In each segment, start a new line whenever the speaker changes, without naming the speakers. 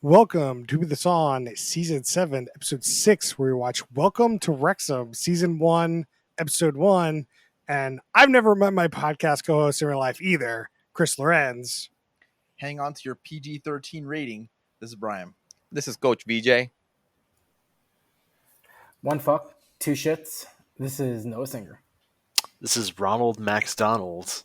Welcome to the Song Season 7, Episode 6, where we watch Welcome to Wrexham, Season 1, Episode 1. And I've never met my podcast co host in real life either, Chris Lorenz.
Hang on to your PG-13 rating. This is Brian.
This is Coach VJ.
One fuck, two shits. This is Noah Singer.
This is Ronald Max Donald.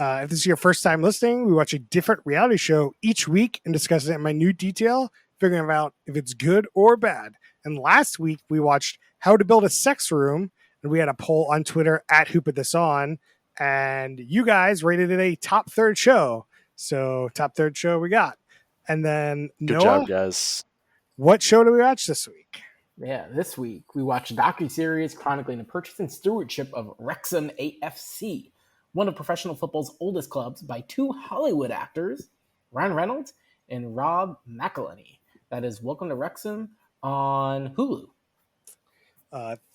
If this is your first time listening, we watch a different reality show each week and discuss it in minute detail, figuring out if it's good or bad. And last week, we watched How to Build a Sex Room, and we had a poll on Twitter at Who Put This On, and you guys rated it a top third show. So, top third show we got. And then,
Good
Noah,
job, guys.
what show did we watch this week?
Yeah, this week we watched a docuseries chronicling the purchase and stewardship of Wrexham AFC, one of professional football's oldest clubs, by two Hollywood actors, Ryan Reynolds and Rob McElhenney. That is Welcome to Wrexham on Hulu.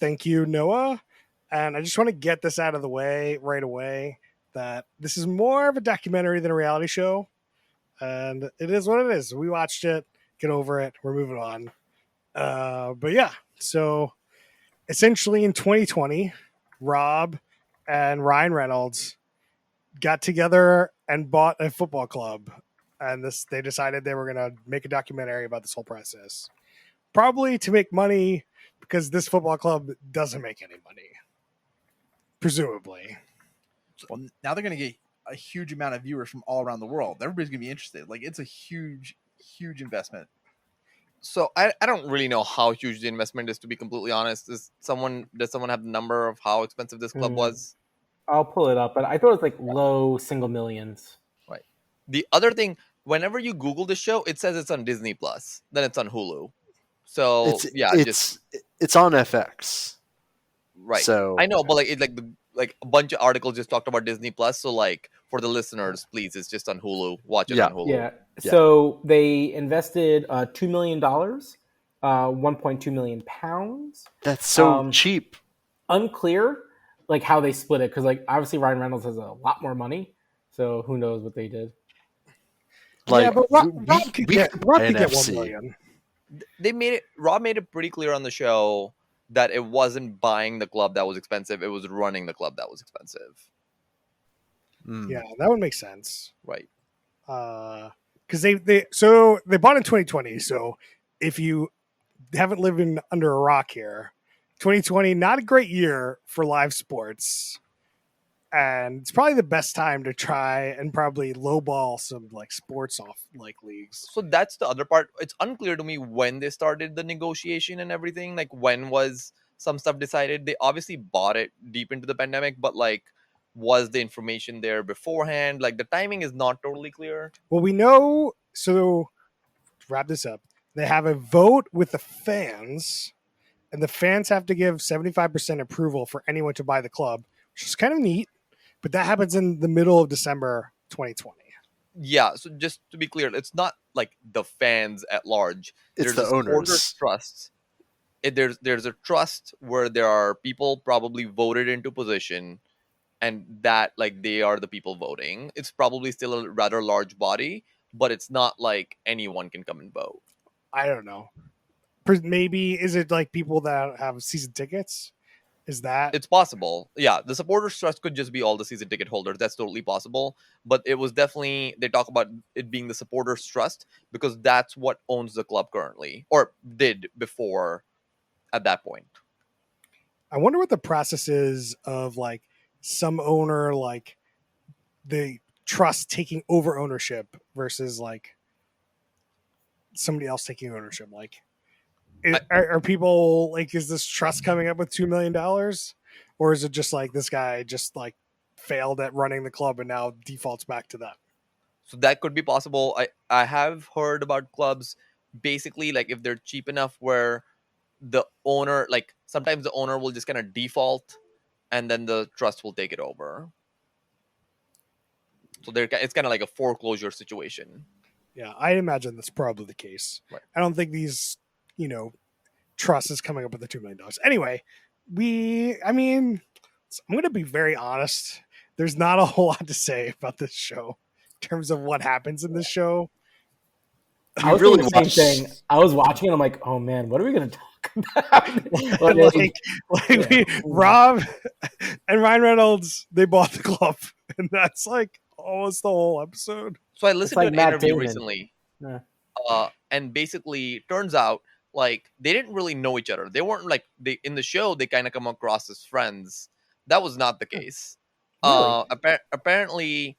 Thank you, Noah. And I just want to get this out of the way right away, that this is more of a documentary than a reality show. And it is what it is. We watched it, get over it, we're moving on. But yeah, so essentially in 2020, Rob and Ryan Reynolds got together and bought a football club. And they decided they were going to make a documentary about this whole process. Probably to make money, because this football club doesn't make any money. Presumably.
Well, now they're going to get a huge amount of viewers from all around the world. Everybody's going to be interested. Like, it's a huge, huge investment.
So I don't really know how huge the investment is, to be completely honest. Does someone have the number of how expensive this club was?
I'll pull it up, but I thought it was like low single millions.
Right. The other thing, whenever you Google the show, it says it's on Disney Plus, then it's on Hulu. So
it's on FX.
Right.
So
I know, but like a bunch of articles just talked about Disney Plus. So like for the listeners, please, it's just on Hulu. Watch it on Hulu.
Yeah. So they invested $2 million, 1.2 million pounds.
That's so cheap.
Unclear like how they split it, because like obviously Ryan Reynolds has a lot more money, so who knows what they did.
Like,
yeah, but Rob could get 1 million.
Rob made it pretty clear on the show that it wasn't buying the club that was expensive; it was running the club that was expensive.
Yeah, that would make sense,
right?
Because they bought in 2020. So if you haven't lived under a rock here, 2020 not a great year for live sports, and it's probably the best time to try and probably lowball some like sports off like leagues.
So that's the other part. It's unclear to me when they started the negotiation and everything. Like, when was some stuff decided? They obviously bought it deep into the pandemic, but like, was the information there beforehand? Like, the timing is not totally clear.
Well, we know. So to wrap this up, they have a vote with the fans, and the fans have to give 75% approval for anyone to buy the club, which is kind of neat. But that happens in the middle of December 2020.
Yeah, so just to be clear, it's not like the fans at large.
It's the owners.
Trust. There's a trust where there are people probably voted into position, and that like they are the people voting. It's probably still a rather large body, but it's not like anyone can come and vote.
I don't know. Maybe is it like people that have season tickets? Is that
it's possible? Yeah, the supporters trust could just be all the season ticket holders. That's totally possible. But it was definitely, they talk about it being the supporters trust because that's what owns the club currently, or did before at that point.
I wonder what the process is of like some owner, like the trust taking over ownership versus like somebody else taking ownership. Like, are people like, is this trust coming up with $2 million, or is it just like this guy just like failed at running the club and now defaults back to that?
So that could be possible. I have heard about clubs basically like if they're cheap enough where the owner, like sometimes the owner will just kind of default and then the trust will take it over. So it's kind of like a foreclosure situation.
Yeah, I imagine that's probably the case.
Right.
I don't think these, trust is coming up with the $2 million. Anyway, I'm going to be very honest. There's not a whole lot to say about this show in terms of what happens in this show.
I was
really
thinking the same
watched-
thing. I was watching it. I'm like, oh man, what are we gonna talk about?
like Rob and Ryan Reynolds, they bought the club, and that's like almost the whole episode.
So I listened
like
to an
Matt
interview
Damon.
recently,
Yeah.
and basically, it turns out like they didn't really know each other. They weren't like they in the show. They kind of come across as friends. That was not the case.
Really?
Apparently,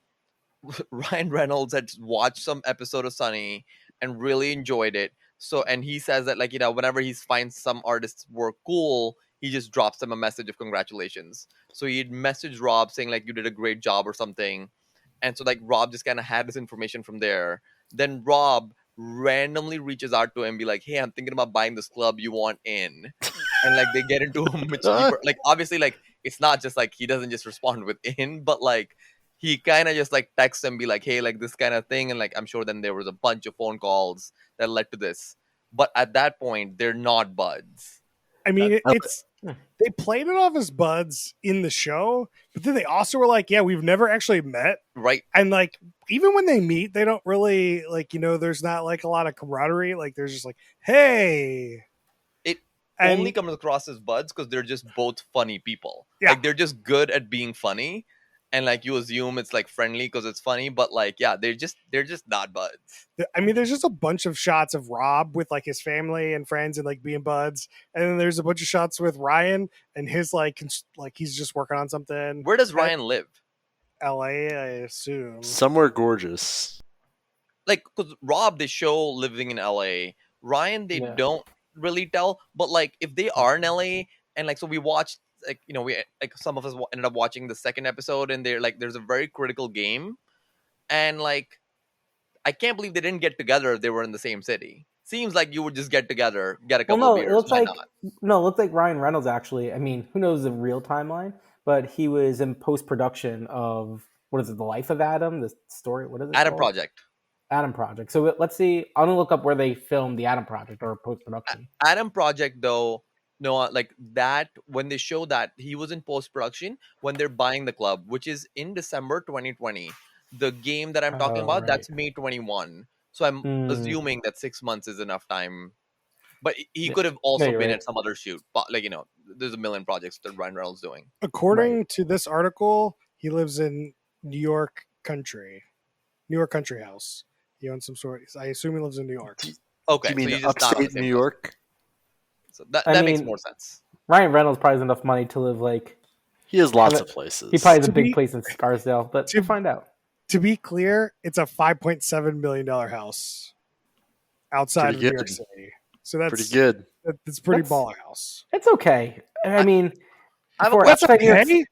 Ryan Reynolds had watched some episode of Sunny and really enjoyed it. So, and he says that, like, whenever he finds some artist's work cool, he just drops them a message of congratulations. So he'd message Rob saying, like, you did a great job or something. And so, like, Rob just kind of had this information from there. Then Rob randomly reaches out to him, be like, hey, I'm thinking about buying this club. You want in? And, like, they get into a much deeper, like, obviously, like, it's not just like he doesn't just respond with in, but like, he kind of just like texts and be like, hey, like this kind of thing. And like, I'm sure then there was a bunch of phone calls that led to this. But at that point, they're not buds.
I mean,
Uh,
it's they played it off as buds in the show, but then they also were like, yeah, we've never actually met.
Right.
And like, even when they meet, they don't really like, there's not like a lot of camaraderie. Like, there's just like, hey.
It
And
only comes across as buds because they're just both funny people.
Yeah.
Like, they're just good at being funny. And like, you assume it's like friendly because it's funny. But like, yeah, they're just not buds.
I mean, there's just a bunch of shots of Rob with like his family and friends and like being buds. And then there's a bunch of shots with Ryan and his like he's just working on something.
Where does Ryan live?
LA, I assume.
Somewhere gorgeous.
Like, because Rob, they show living in LA. Ryan, they
Yeah.
don't really tell. But like, if they are in LA, and like, so we watched, like, we like some of us ended up watching the second episode, and they're like, there's a very critical game, and like, I can't believe they didn't get together if they were in the same city. Seems like you would just get together, get a
Well,
couple
no,
of
it
beers.
looks
Why
like
not?
it looks like Ryan Reynolds actually. I mean, who knows the real timeline? But he was in post production of what is it, The Life of Adam? The story. What is it?
Adam
called?
Project.
Adam Project. So let's see. I'm gonna look up where they filmed the Adam Project or post production.
Adam Project, though, no, like that, when they show that he was in post production when they're buying the club, which is in December 2020. The game that I'm talking about,
right.
that's May 21. So I'm
Hmm.
assuming that 6 months is enough time. But he could have
No,
also
you're
been
right.
at some other shoot. But like, there's a million projects that Ryan Reynolds doing.
According to this article, he lives in New York Country House. He owns some sort. I assume he lives in New York.
Okay,
You mean
so he's just not on the
upstate
same
New
coast.
York?
So that
I
makes
mean,
more sense.
Ryan Reynolds probably has enough money to live like
He has lots
Have
of places.
he probably has a
To
big
be-
place in Scarsdale, but
to-
we'll find out.
To be clear, it's a $5.7 million house outside
Pretty
of New York
good.
City. So that's
Pretty good.
That's pretty
That's-
baller house.
It's okay. I mean,
I have a
for
question.
outside New York-
Okay.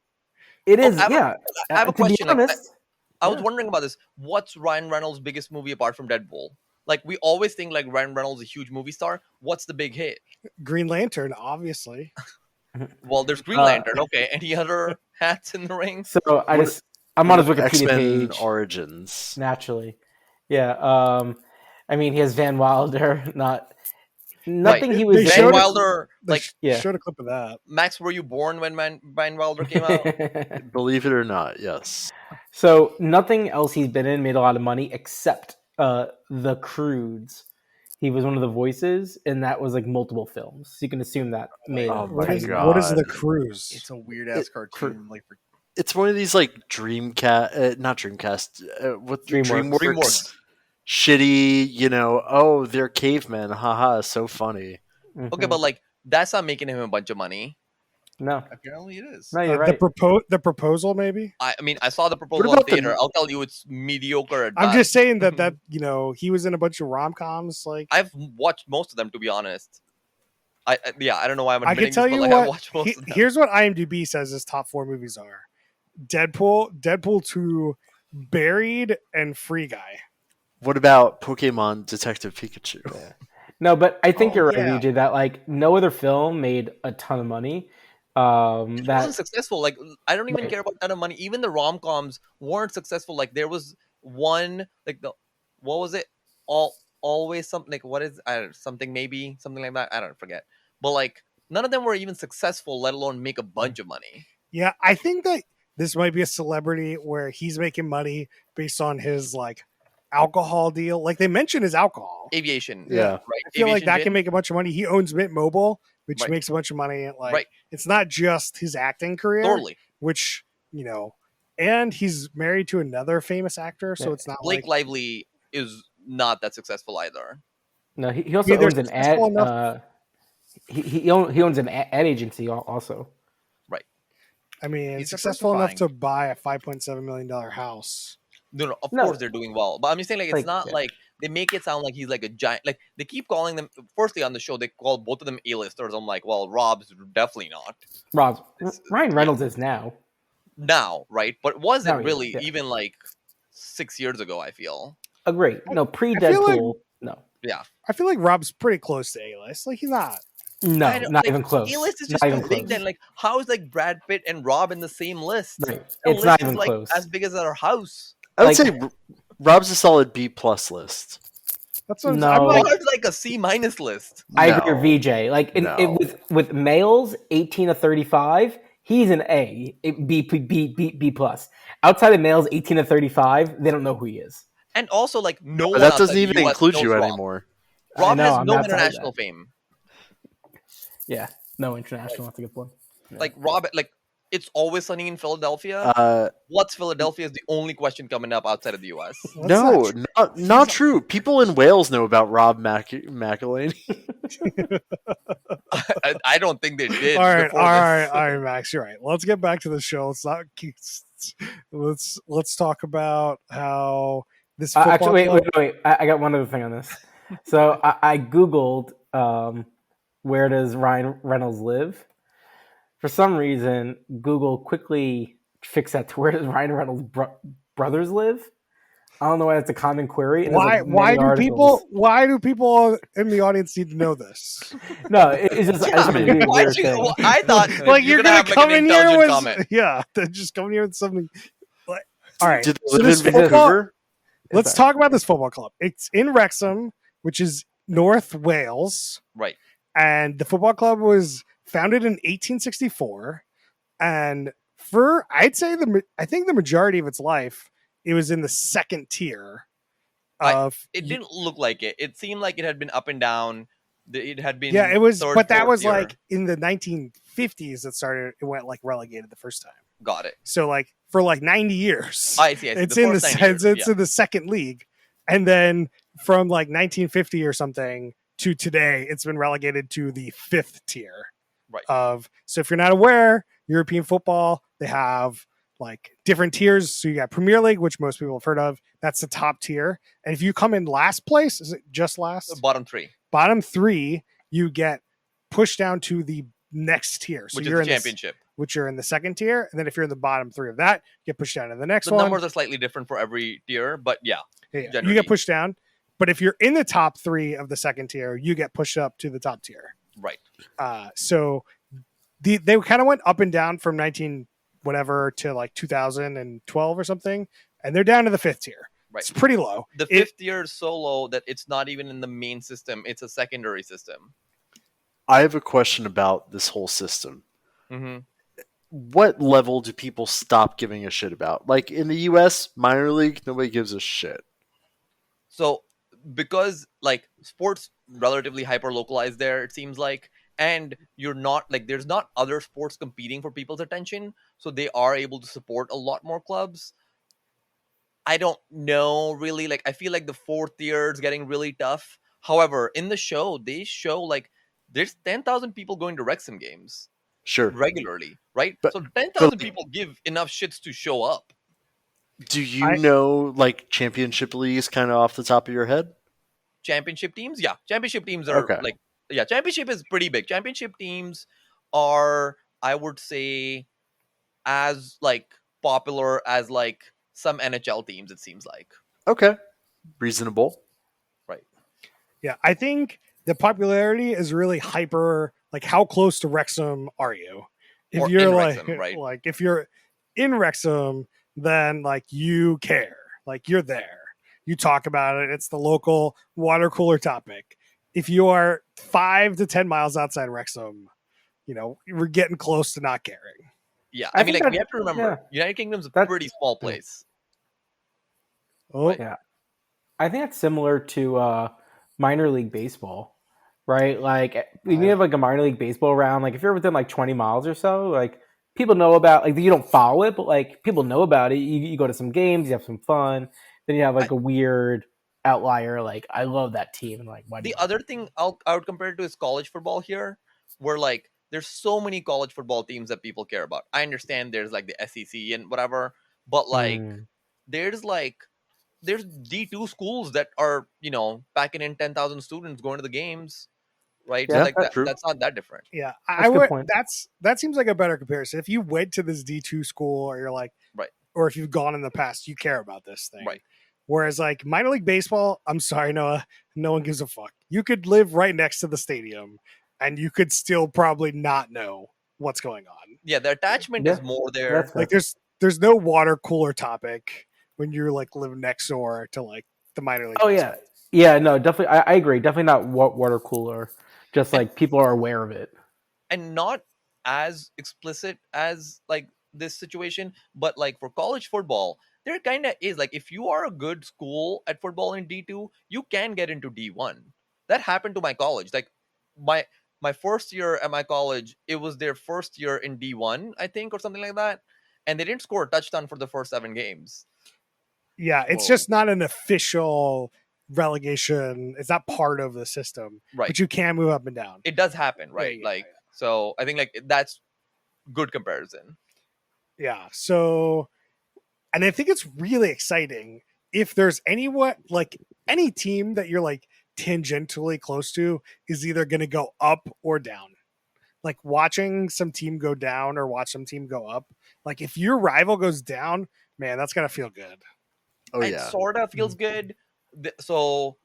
it is.
I have a-
Yeah,
I have a
to be
question, like,
honest,
I was
Yeah.
wondering about this. What's Ryan Reynolds' biggest movie apart from Deadpool? Like, we always think like Ryan Reynolds is a huge movie star. What's the big hit?
Green Lantern, obviously.
Well, there's Green
Uh,
Lantern. Okay, any other hats in the ring?
so I'm on his Wikipedia
X-Men
page
Origins.
naturally. Yeah. I mean, he has Van Wilder. Nothing
Right.
he was
They
in.
Van
showed it-
Wilder,
They
like,
Yeah.
showed a clip of that.
Max, were you born when Van Wilder came out?
Believe it or not, yes.
So nothing else he's been in made a lot of money except The Croods. He was one of the voices, and that was like multiple films. So you can assume that made.
Oh
What
my
is
God.
what is the cruise?
It's a weird ass
It-
cartoon. Like, for,
It's one of these like Dreamcast, not Dreamcast, what
DreamWorks.
DreamWorks.
shitty, oh, they're cavemen, haha, so funny.
Okay, but like, that's not making him a bunch of money.
no,
apparently it is.
no, you're right.
The proposal, maybe.
I mean, I saw the proposal in
about the-
theater. I'll tell you, it's mediocre at
I'm
best.
just saying that he was in a bunch of rom coms. Like
I've watched most of them, to be honest. I don't know why I'm
I
admitting
can tell
this,
you
but like, I
what.
watched most of them.
Here's what IMDb says his top 4 movies are: Deadpool 2, Buried, and Free Guy.
What about Pokemon Detective Pikachu?
No, but I think
Oh,
you're right,
yeah.
EJ. That like no other film made a ton of money.
It wasn't
That
successful. Like, I don't even
Right.
care about ton of money. Even the rom coms weren't successful. Like, there was one, like, what was it? Always something, like, what is, I don't know, something like that. I don't forget. But like, none of them were even successful, let alone make a bunch of money.
Yeah, I think that this might be a celebrity where he's making money based on his like alcohol deal. Like they mention his alcohol.
Aviation.
Yeah.
Right.
I feel like
Aviation
that
gin.
can make a bunch of money. He owns Mint Mobile, which
Right.
makes a bunch of money. Like
Right.
it's not just his acting career,
Totally.
which and he's married to another famous actor, so
Yeah.
it's not
Blake
like
Lively is not that successful either.
No, he also
Either
owns an ad.
successful enough-
He owns an ad agency also.
Right.
I mean,
He's
successful enough to
diversifying.
buy a $5.7 million house.
No, of
No.
course they're doing well, but I'm just saying like it's
Like,
not
yeah.
like they make it sound like he's like a giant. Like they keep calling them. Firstly, on the show they call both of them A-listers. I'm like, well, Rob's definitely not
Rob, Ryan Reynolds is now.
now, right? But wasn't
Now he is,
really
yeah.
even like 6 years ago. I feel.
Agree. No, pre
I feel like-
Deadpool. No,
Yeah.
I feel like Rob's pretty close to A-list. Like he's not.
no,
I don't-
not
like,
even close.
A-list is
Not
just
even
too big.
close.
Then like, how is like Brad Pitt and Rob in the same list?
Right.
The
It's
list
not
is,
even
like,
close.
as big as our house.
I would
Like-
say Rob's a solid B+ list.
That's what
No.
I'm like.
Rob's like a C- list.
I agree
No.
with VJ. Like
No.
with males 18 to 35, he's an A, B plus. Outside of males 18 to 35, they don't know who he is.
And also like no
But
one
that
outside
doesn't
the
even
US
include
knows
you
Rob.
anymore.
Rob
I know,
has
I'm
no
not saying
international
that.
fame.
Yeah, no international. That's a good point. Yeah.
Like Rob, like it's always sunny in Philadelphia. What's Philadelphia is the only question coming up outside of the US.
That's
No,
not
not true. People in Wales know about Rob McElhaney.
I don't think they did.
all right,
before
all
this.
right, all right, Max. You're right. Let's get back to the show. Let's not keep. Let's talk about how this football
Actually,
club-
wait. I got one other thing on this. So I googled where does Ryan Reynolds live. For some reason, Google quickly fixed that to where does Ryan Reynolds' brothers live. I don't know why that's a common query. and there's,
Why?
like,
Why
many
do
articles.
people? Why do people in the audience need to know this?
No, it's just I just
Yeah,
wanna give you a
why'd
weird
you-
thing.
well, I thought
Like you're gonna
have, like,
come
an
in here
intelligent
with
comment.
they're just coming here with something. Like, all right,
Did they
so
live
this
in
football-
Vancouver?
let's
It's
talk about this football club. It's in Wrexham, which is North Wales,
Right.
and the football club was founded in 1864. And for I think the majority of its life, it was in the second tier of
It didn't look like it. It seemed like it had been up and down. It had been
it was,
third,
but that
fourth
was
tier.
like in the 1950s. It went like relegated the first time.
Got it.
So like for like 90 years,
I see.
it's
The
in the
first 90 years,
it's in the second league, and then from like 1950 or something to today, it's been relegated to the fifth tier.
Right.
So if you're not aware, European football, they have like different tiers. So you got Premier League, which most people have heard of. That's the top tier. And if you come in last place, is it just last?
The bottom three,
Bottom three, you get pushed down to the next tier. So
which is
you're
the
in the
championship.
which you're in the second tier. And then if you're in the bottom three of that, you get pushed down to the next
The
one.
numbers are slightly different for every tier, but yeah.
Yeah, you
generally.
get pushed down. But if you're in the top three of the second tier, you get pushed up to the top tier.
Right.
So they kind of went up and down from 19 whatever to like 2012 or something, and they're down to the fifth tier.
Right.
It's pretty low.
The fifth tier is so low that it's not even in the main system. It's a secondary system.
I have a question about this whole system.
Mm-hmm.
What level do people stop giving a shit about? Like in the US, minor league, nobody gives a shit.
So because like sports relatively hyper localized there, it seems like, and you're not like there's not other sports competing for people's attention, so they are able to support a lot more clubs. I don't know really. Like I feel like the fourth tier is getting really tough. However, in the show, they show like there's 10,000 people going to Wrexham games
Sure.
regularly, right?
But-
So 10,000
but-
people give enough shits to show up.
Do you
I-
know like championship leagues kind of off the top of your head?
Championship teams, yeah, championship teams are
Okay.
like, yeah, championship is pretty big. Championship teams are, I would say, as like popular as like some NHL teams. It seems like.
Okay. Reasonable.
Yeah, I think the popularity is really hyper. Like, how close to Wrexham are you? If
Or
you're
in
like,
Wrexham, right?
like if you're in Wrexham, then like you care, like you're there. You talk about it. It's the local water cooler topic. If you are 5 to 10 miles outside Wrexham, we're getting close to not caring.
Yeah,
I
I mean,
think
like we
that-
have to remember, United Kingdom's a
That-
pretty small place.
Oh,
Yeah. I think that's similar to minor league baseball, right? Like when
I
you have like a minor league baseball round, like if you're within like 20 miles or so, like people know about, like you don't follow it, but like people know about it. You go to some games, you have some fun. Then you have like a weird outlier, like I love that team, and like why do
The
you
other thing I would compare it to is college football here, where like there's so many college football teams that people care about. I understand there's like the SEC and whatever, but like
Mm.
there's like there's D2 schools that are, packing in 10,000 students going to the games, right? So
Yeah,
like
that,
True.
that's not that different.
Yeah, I
that's a good
would.
point.
That seems like a better comparison. If you went to this D2 school, or you're like,
Right.
or if you've gone in the past, you care about this thing.
Right.
Whereas like minor league baseball, I'm sorry, Noah, no one gives a fuck. You could live right next to the stadium, and you could still probably not know what's going on.
Yeah, the attachment
Yeah,
is more
that's
there.
fair.
Like there's no water cooler topic when you're like living next door to like the minor league.
Oh
baseball.
yeah, no, definitely. I agree. Definitely not water cooler. Just
And
like people are aware of it.
and not as explicit as like this situation, but like for college football there kind of is, like if you are a good school at football in D2, you can get into D1. That happened to my college. Like my my first year at my college, it was their first year in D1, I think, or something like that, and they didn't score a touchdown for the first 7 games.
Yeah, it's
Whoa.
just not an official relegation. It's not part of the system,
Right.
but you can move up and down.
It does happen, right?
yeah,
Like so I think like that's good comparison.
Yeah. So, and I think it's really exciting if there's anyone like any team that you're like tangentially close to is either going to go up or down. Like watching some team go down or watch some team go up. Like if your rival goes down, man, that's going to feel good.
Oh
It
yeah.
sort of feels good. So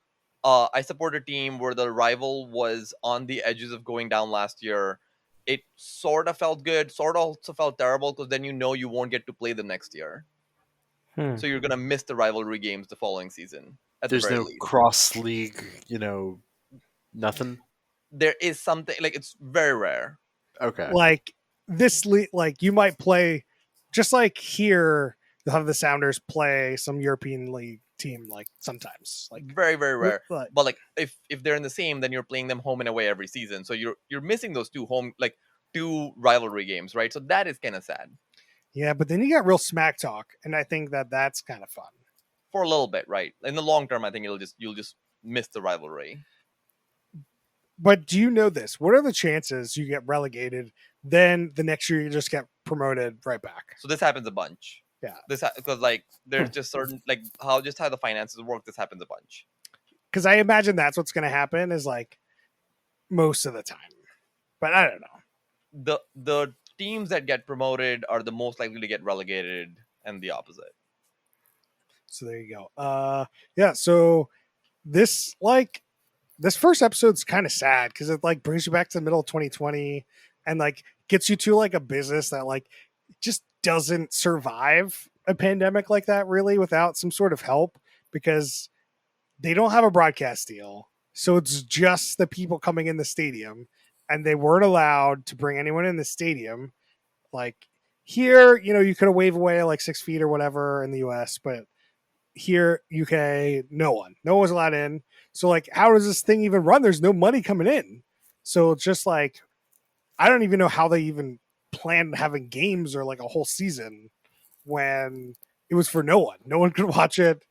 I support a team where the rival was on the edges of going down last year. It sort of felt good, sort of also felt terrible, because then you won't get to play the next year.
Hmm.
So you're gonna miss the rivalry games the following season at the
There's
very
no
least.
cross league, nothing.
There is something like it's very rare.
Okay.
Like like you might play just like here, you'll have the Sounders play some European League team like sometimes. Like
Very, very rare.
like,
But like if they're in the same, then you're playing them home and away every season. So you're missing those two rivalry games, right? So that is kind of sad
yeah, but then you got real smack talk, and I think that that's kind of fun.
for a little bit, right? In the long term, I think you'll just miss the rivalry.
But do you know this? What are the chances you get relegated? Then the next year you just get promoted right back.
So this happens a bunch.
Yeah.
Because like there's just certain like how the finances work. This happens a bunch.
Because I imagine that's what's going to happen is like most of the time. But I don't know.
The teams that get promoted are the most likely to get relegated, and the opposite.
So there you go. Yeah. So this first episode's kind of sad because it like brings you back to the middle of 2020 and like gets you to like a business that like just doesn't survive a pandemic like that really without some sort of help because they don't have a broadcast deal. So it's just the people coming in the stadium and they weren't allowed to bring anyone in the stadium. Like here, you could have waved away like 6 feet or whatever in the US, but here, UK, no one was allowed in. So like, how does this thing even run? There's no money coming in. So it's just like, I don't even know how they even planned having games or like a whole season when it was for no one. No one could watch it.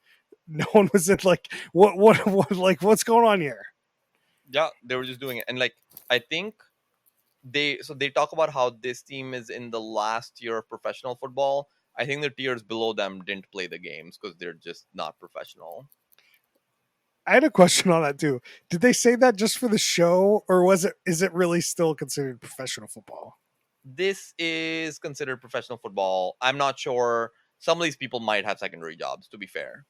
No one was in like, what like, what's going on here?
Yeah, they were just doing it, and like I think they talk about how this team is in the last year of professional football. I think the tiers below them didn't play the games because they're just not professional.
I had a question on that too. Did they say that just for the show, or is it really still considered professional football?
This is considered professional football. I'm not sure. Some of these people might have secondary jobs, to be fair.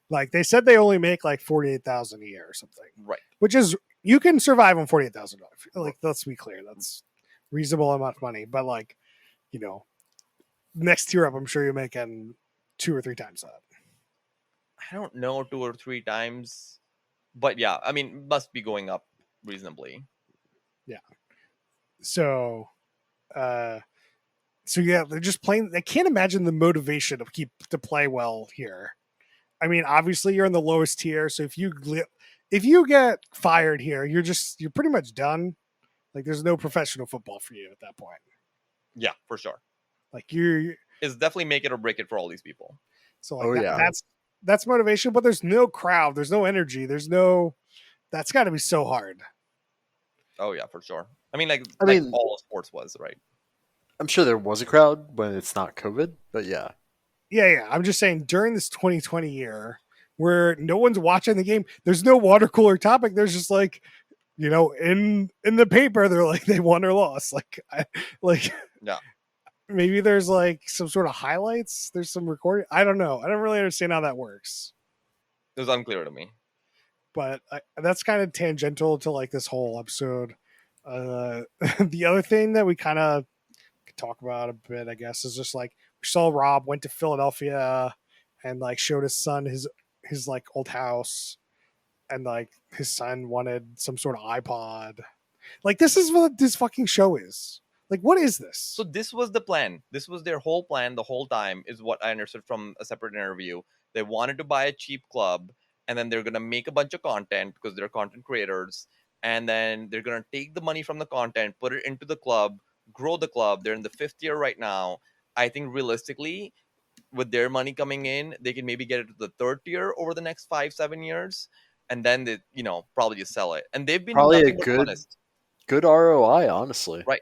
Like they said, they only make like 48,000 a year or something,
Right.
which is you can survive on $48,000. Like let's be clear, that's reasonable amount of money. But like, next tier up, I'm sure you're making 2 or 3 times that.
I don't know 2 or 3 times, but yeah, I mean, must be going up reasonably.
Yeah. So yeah, they're just playing. I can't imagine the motivation to play well here. I mean, obviously you're in the lowest tier, so if you get fired here, you're pretty much done. Like there's no professional football for you at that point.
Yeah, for sure.
Like you're
It's definitely make it or break it for all these people.
so like
Oh, yeah.
that's motivation, but there's no crowd, there's no energy, that's got to be so hard.
Oh yeah, for sure. I mean, like
I
like
mean-
all sports was, right?
I'm sure there was a crowd when it's not COVID, but yeah.
Yeah. I'm just saying during this 2020 year where no one's watching the game, there's no water cooler topic. There's just like, in the paper, they're like they won or lost.
Yeah.
Maybe there's like some sort of highlights. There's some recording. I don't know. I don't really understand how that works.
It was unclear to me.
But that's kind of tangential to like this whole episode. The other thing that we kind of could talk about a bit, I guess, is just like we saw Rob went to Philadelphia and like showed his son his like old house, and like his son wanted some sort of iPod. Like this is what this fucking show is. Like what is this?
So this was the plan. This was their whole plan the whole time, is what I understood from a separate interview. They wanted to buy a cheap club, and then they're gonna make a bunch of content because they're content creators, and then they're gonna take the money from the content, put it into the club, grow the club. They're in the 5th year right now. I think realistically, with their money coming in, they can maybe get it to the 3rd tier over the next 5-7 years, and then they probably just sell it. And they've been
Probably a
nothing but
good-
honest.
Good ROI, honestly.
Right.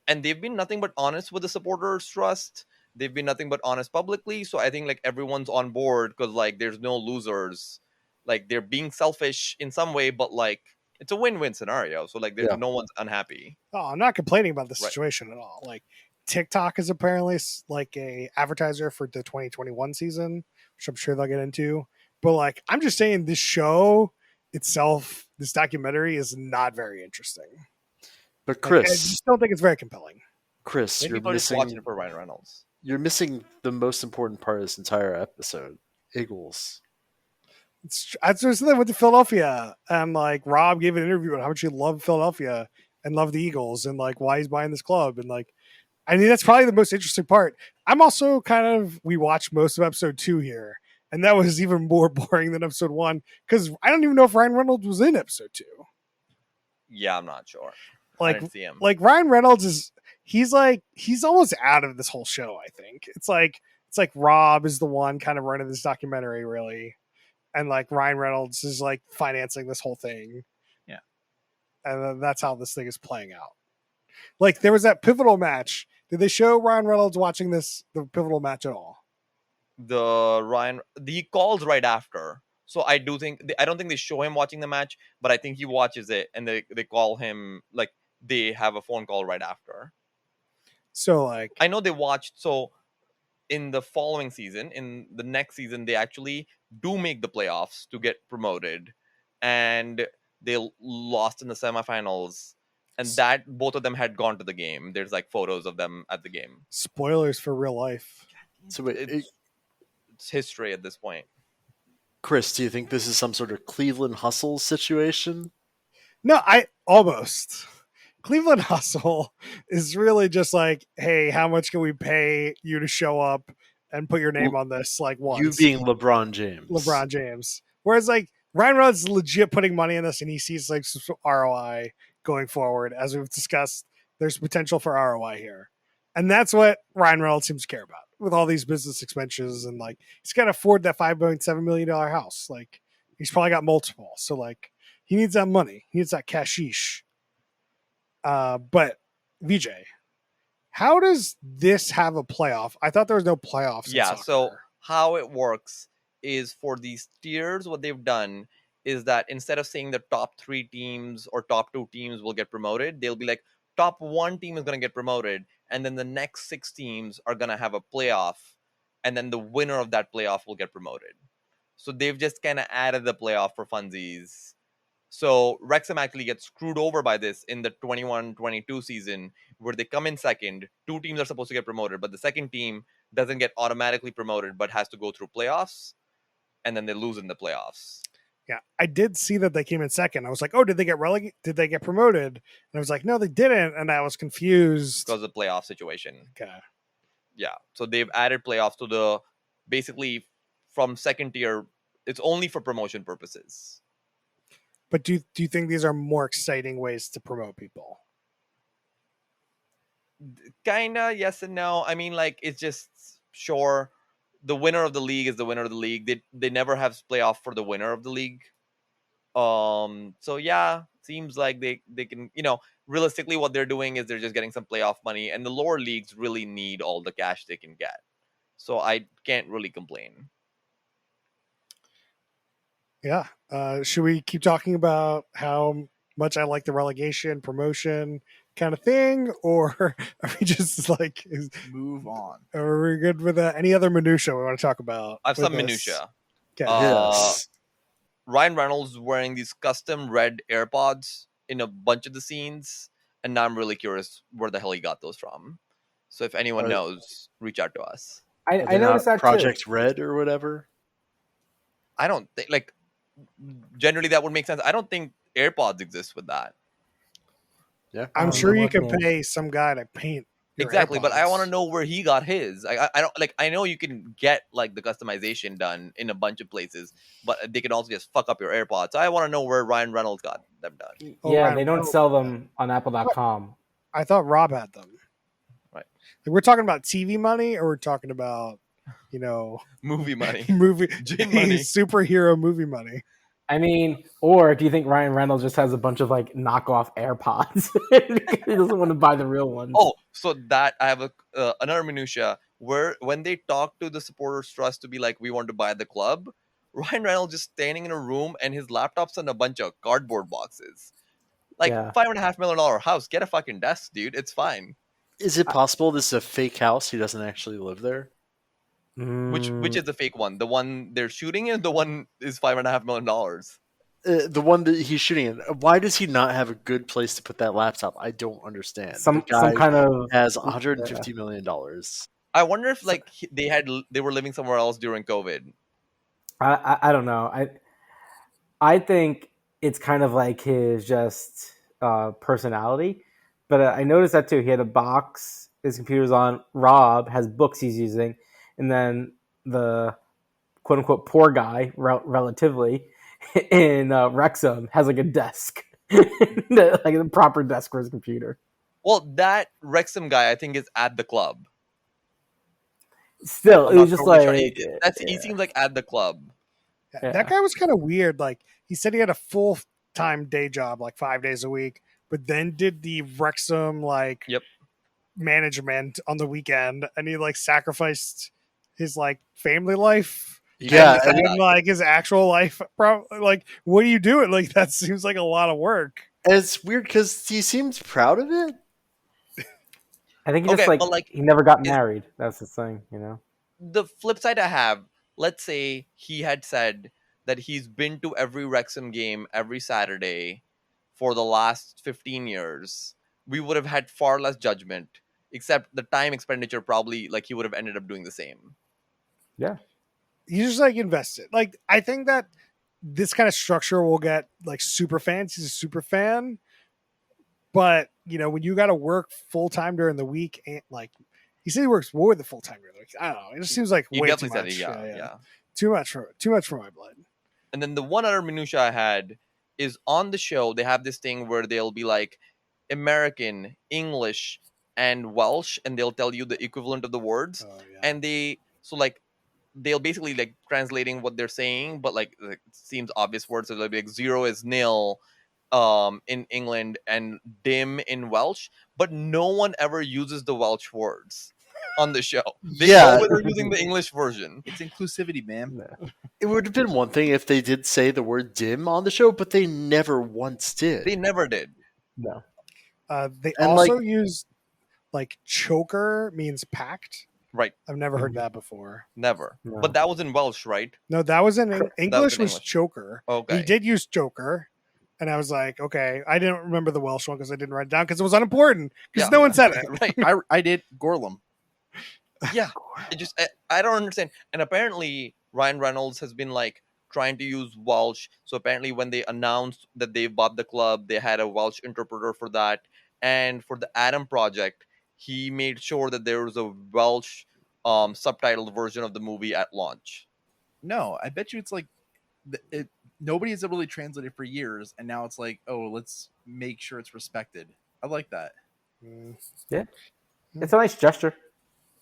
And they've been nothing but honest with the supporters trust. They've been nothing but honest publicly, so I think like everyone's on board because like there's no losers. Like they're being selfish in some way, but like it's a win-win scenario, so like
Yeah.
no one's unhappy.
Oh, I'm not complaining about the
Right.
situation at all. Like TikTok is apparently like a advertiser for the 2021 season, which I'm sure they'll get into. But like, I'm just saying this show itself, this documentary is not very interesting.
But
Like, I
Chris,
just don't think it's very compelling.
Chris,
Maybe
you're
people are just watching
missing
it for Ryan Reynolds.
you're missing the most important part of this entire episode. Eagles.
I just went to Philadelphia and like Rob gave an interview on how much he loved Philadelphia and loved the Eagles and like why he's buying this club. And like, I mean, that's probably the most interesting part. I'm also we watched most of episode 2 here, and that was even more boring than episode 1 because I don't even know if Ryan Reynolds was in episode 2.
Yeah, I'm not sure. I
Like,
didn't see him.
like Ryan Reynolds he's almost out of this whole show. I think it's like Rob is the one kind of running this documentary really, and like Ryan Reynolds is like financing this whole thing.
Yeah.
And then that's how this thing is playing out. Like there was that pivotal match. Did they show Ryan Reynolds watching the pivotal match at all?
The calls right after. So I don't think they show him watching the match, but I think he watches it and they call him, like they have a phone call right after.
So like
I know they watched. So in the following season, in the next season, they actually do make the playoffs to get promoted, and they lost in the semifinals. And that both of them had gone to the game. There's like photos of them at the game.
spoilers for real life.
So wait,
It's history at this point.
Chris, do you think this is some sort of Cleveland Hustle situation?
No, I almost. Cleveland Hustle is really just like, hey, how much can we pay you to show up and put your name on this like once?
You being LeBron James.
LeBron James. Whereas like Ryan Reynolds is legit putting money in this and he sees like some ROI going forward. As we've discussed, there's potential for ROI here. And that's what Ryan Reynolds seems to care about with all these business expenses. And like, he's got to afford that $5.7 million house. Like, he's probably got multiple. So like, he needs that money. He needs that cashish. But Vijay, how does this have a playoff? I thought there was no playoffs. in
Yeah,
soccer.
so how it works is for these tiers, what they've done is that instead of saying the top 3 teams or top 2 teams will get promoted, they'll be like top 1 team is going to get promoted, and then the next 6 teams are going to have a playoff, and then the winner of that playoff will get promoted. So they've just kind of added the playoff for funsies. So Wrexham actually gets screwed over by this in the 21-22 season, where they come in second. 2 teams are supposed to get promoted, but the second team doesn't get automatically promoted, but has to go through playoffs, and then they lose in the playoffs.
Yeah, I did see that they came in second. I was like, oh, did they get relegated? Did they get promoted? And I was like, no, they didn't. And I was confused.
Because of the playoff situation.
Okay.
Yeah. So they've added playoffs to the basically from second tier. It's only for promotion purposes.
But do you think these are more exciting ways to promote people?
Kinda yes and no. I mean, like, it's just, sure, the winner of the league is the winner of the league. They never have playoff for the winner of the league. So yeah, seems like they can, realistically what they're doing is they're just getting some playoff money, and the lower leagues really need all the cash they can get. So I can't really complain.
Yeah. Should we keep talking about how much I like the relegation promotion kind of thing, or are we just like,
Move on.
are we good with any other minutia we want to talk about?
I have
with
some
this?
minutia.
Okay.
Yes.
Ryan Reynolds wearing these custom red AirPods in a bunch of the scenes, and now I'm really curious where the hell he got those from. So if anyone
Are-
knows, reach out to us.
I
Are they
noticed
not
that
Project
too.
Red or whatever?
I don't think, like, generally that would make sense. I don't think AirPods exist with that.
Yeah.
I'm
I'm
sure you can
looking.
pay some guy to paint your
Exactly, but I
AirPods.
want to know where he got his. I don't, like, I know you can get like the customization done in a bunch of places, but they can also just fuck up your AirPods. So I want to know where Ryan Reynolds got them done.
Oh,
Yeah,
Ryan
they don't
Reynolds.
sell them on Apple.com.
I thought Rob had them.
Right.
Like, we're talking about TV money, or we're talking about,
Movie money.
movie
Gin money.
superhero movie money.
I mean, or do you think Ryan Reynolds just has a bunch of like knockoff AirPods? He doesn't want to buy the real ones.
Oh, so that I have another minutia where when they talk to the supporters trust to be like, we want to buy the club, Ryan Reynolds just standing in a room and his laptop's on a bunch of cardboard boxes. Like,
Yeah.
$5.5 million house. Get a fucking desk, dude. It's fine.
Is it possible this is a fake house? He doesn't actually live there.
Which is the fake one? The one they're shooting in, the one is $5.5 million.
The one that he's shooting in. Why does he not have a good place to put that laptop? I don't understand.
some
the guy
kind of
has $150 million.
I wonder if like they were living somewhere else during COVID.
I don't know. I think it's kind of like his just personality. But I noticed that too. He had a box. His computer's on. Rob has books he's using, and then the quote unquote poor guy, relatively, in Wrexham has like a desk, like a proper desk for his computer.
Well, that Wrexham guy I think is at the club.
Still,
I'm
it was
not
just
totally
like
sure. He seems like at the club.
Yeah.
That guy was kind of weird. Like, he said he had a full-time day job, like 5 days a week, but then did the Wrexham
Yep.
management on the weekend, and he like sacrificed his like family life.
Yeah,
and like his actual life. Like, what are you doing? Like, that seems like a lot of work.
and it's weird because he seems proud of it.
I think he just
Okay, but, like,
he never got married. That's the thing, you know.
The flip side I have, let's say he had said that he's been to every Wrexham game every Saturday for the last 15 years, we would have had far less judgment, except the time expenditure probably, like, he would have ended up doing the same.
Yeah.
He's just like invested. Like, I think that this kind of structure will get like super fans. He's a super fan, but when you got to work full time during the week, and like he said, he works more than full time during the week. I don't know. It just seems like
He
way too
definitely said
much.
it, yeah.
Too much for my blood.
And then the one other minutia I had is on the show, they have this thing where they'll be like American, English, and Welsh, and they'll tell you the equivalent of the words.
Oh, yeah.
And they'll basically like translating what they're saying, but like it seems obvious words. So they'll be like 0 is nil in England and dim in Welsh, but no one ever uses the Welsh words on the show. They always are using the English version.
It's inclusivity, man.
It would have been one thing if they did say the word dim on the show, but they never once did.
They never did.
No.
They
And,
also use like choker means packed.
Right.
I've never heard that before.
Never.
No.
But that was in Welsh, right?
No, that was in English. Was
English.
choker.
Okay.
He did use choker, and I was like, okay. I didn't remember the Welsh one because I didn't write it down because it was unimportant because
Yeah.
no one said it.
Right.
I did Gorlum.
Yeah. I don't understand. And apparently Ryan Reynolds has been like trying to use Welsh. So apparently when they announced that they bought the club, they had a Welsh interpreter for that. And for the Adam project, he made sure that there was a Welsh subtitled version of the movie at launch.
No, I bet you it's like nobody has really translated for years, and now it's like, oh, let's make sure it's respected. I like that.
Mm.
Yeah, it's a nice gesture.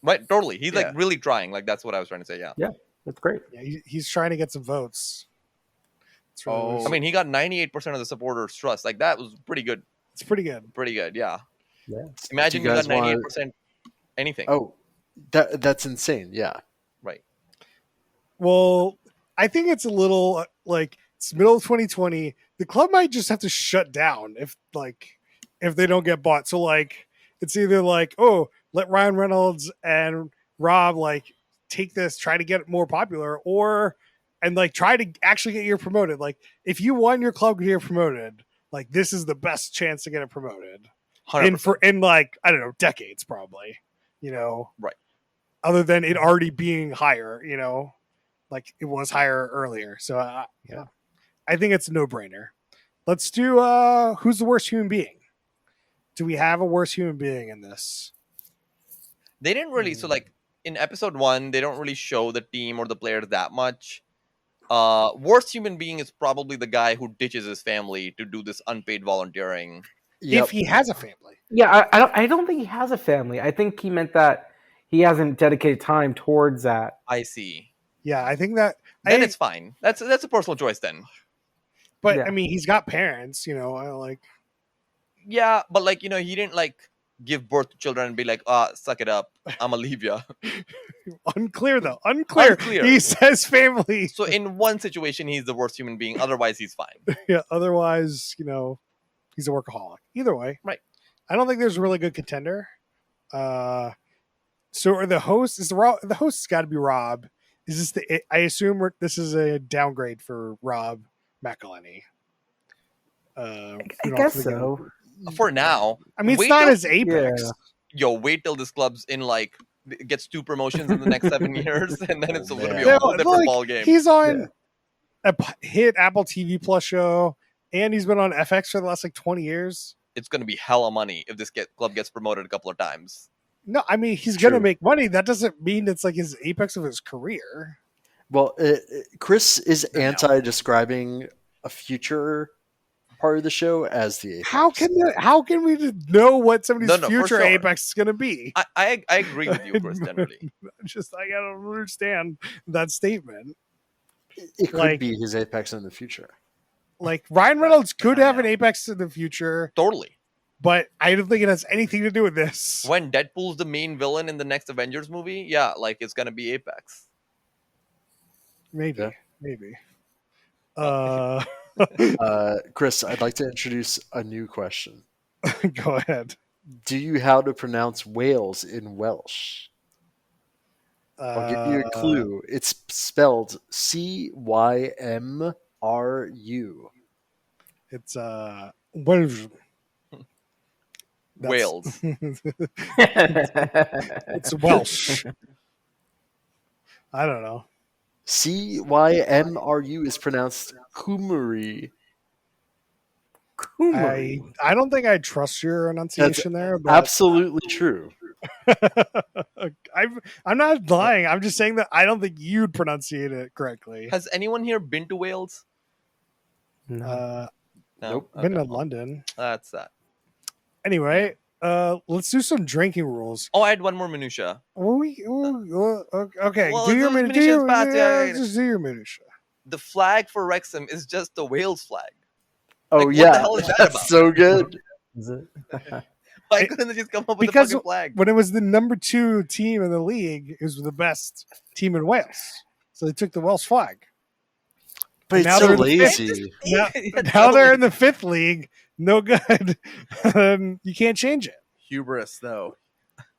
Right, totally. He's like
Yeah.
really trying. Like that's what I was trying to say. Yeah.
Yeah, that's great.
Yeah, he's trying to get some votes. It's really what
Oh.
he's-
I mean, he got 98% of the supporters' trust. Like that was pretty good.
it's pretty good.
Pretty good. Yeah.
Yeah.
Imagine
Do
you
you
got
guys wanna-
98% anything.
Oh, that's insane. Yeah.
Right.
Well, I think it's a little like it's middle of 2020. The club might just have to shut down if they don't get bought. So like it's either like, oh, let Ryan Reynolds and Rob like take this, try to get it more popular, or and like try to actually get you promoted. Like if you want your club to get promoted, like this is the best chance to get it promoted.
100%.
In like, I don't know, decades probably.
Right.
Other than it already being higher, like it was higher earlier. So yeah, I think it's a no-brainer. Let's do who's the worst human being? Do we have a worst human being in this?
They didn't really. So like in episode 1, they don't really show the team or the players that much. Worst human being is probably the guy who ditches his family to do this unpaid volunteering.
Yep.
If he has a family.
Yeah, I don't think he has a family. I think he meant that he hasn't dedicated time towards that.
I see.
Yeah, I think that
Then it's fine. That's a personal choice then.
but
Yeah.
I mean he's got parents, like
Yeah, but like, he didn't like give birth to children and be like, suck it up. I'ma leave ya.
unclear though. Unclear.
Unclear.
He says family.
So in one situation, he's the worst human being. Otherwise, he's fine.
Yeah, otherwise, he's a workaholic. Either way.
Right.
I don't think there's a really good contender. So are the hosts the host's got to be Rob. Is this I assume this is a downgrade for Rob McElhenney.
I guess so.
For now,
I mean, it's
Wait
not
till-
as Apex.
wait till this club's in like gets 2 promotions in the next 7 years, and then it's
Oh,
going to be
man.
a whole different
Like,
ball game.
He's on a hit Apple TV Plus show, and he's been on FX for the last like 20 years.
It's going to be hella money if this club gets promoted a couple of times.
No, I mean he's gonna
True.
make money. That doesn't mean it's like his apex of his career.
Well, Chris is anti-describing a future part of the show as the apex.
How can we know what somebody's
No, for
future
sure.
apex is gonna be?
I agree with you, Chris, generally.
I gotta understand that statement.
It could
like-
be his apex in the future.
Like Ryan Reynolds could have an apex in the future,
Totally.
but I don't think it has anything to do with this.
When Deadpool's the main villain in the next Avengers movie, yeah, like it's going to be Apex.
Maybe,
Yeah.
maybe.
Chris, I'd like to introduce a new question.
Go ahead.
Do you how to pronounce Wales in Welsh? I'll give you a clue. It's spelled Cymru.
It's Wales.
Wales.
It's Welsh. I don't know.
Cymru is pronounced Kumari.
I don't think I trust your enunciation there, but
Absolutely true.
I'm not lying. I'm just saying that I don't think you'd pronunciate it correctly.
Has anyone here been to Wales?
No.
No.
Nope.
Been
Okay,
to London.
That's that.
Anyway, let's do some drinking rules.
Oh, I had one more minutia.
Okay,
Well,
do your
those
minutia.
minutia's past, yeah.
Just do your minutia.
The flag for Wrexham is just the Wales flag.
Oh
Like, what
yeah,
the hell is that
that's
about?
so good.
Is it?
Why couldn't they just come up with a
Because
fucking flag?
when it was the number 2 team in the league, it was the best team in Wales, so they took the Welsh flag.
But
Now
it's so
they're in the fifth.
lazy.
Now,
Yeah,
now they're
totally.
in the 5th league. No good. You can't change it.
Hubris, though.